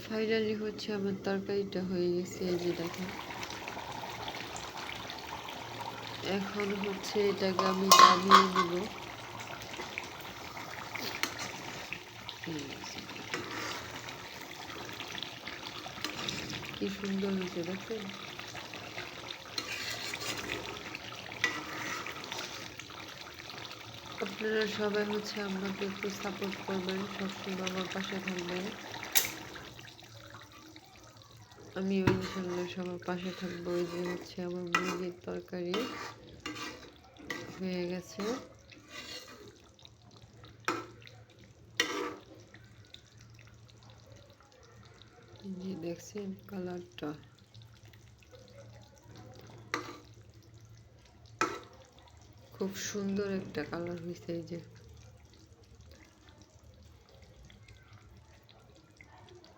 Finally হচ্ছে আমার তরকারিটা হয়ে গেছে, এই যে দেখেন। এখন হচ্ছে এটাকে আমি নামিয়ে নেব। কি সুন্দর হয়েছে দেখেন। আপনারা সবাই হচ্ছে আমাকে একটু সাপোর্ট করবেন, সবসময় আমার পাশে থাকবেন। আমিও ইনশাল্লাহ সবার পাশে থাকবো। এই যে হচ্ছে আমার মুরগির তরকারি হয়ে গেছে। এই যে দেখছেন কালারটা, খুব সুন্দর একটা কালার হয়েছে। এই যে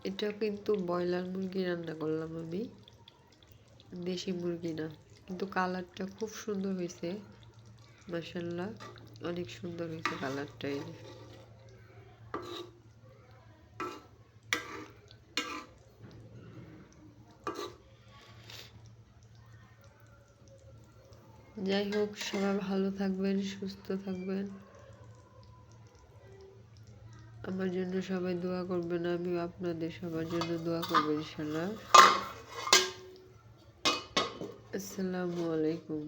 এটা কিন্তু ব্রয়লার মুরগি রান্না করলাম আমি, দেশি মুরগি না, কিন্তু কালারটা খুব সুন্দর হয়েছে, মাশাআল্লাহ অনেক সুন্দর হয়েছে কালারটা। এই যে যাই হোক, সবাই ভালো থাকবেন, সুস্থ থাকবেন, আমার জন্য সবাই দোয়া করবেন, আমিও আপনাদের সবার জন্য দোয়া করবো ইনশাআল্লাহ। আসসালামু আলাইকুম।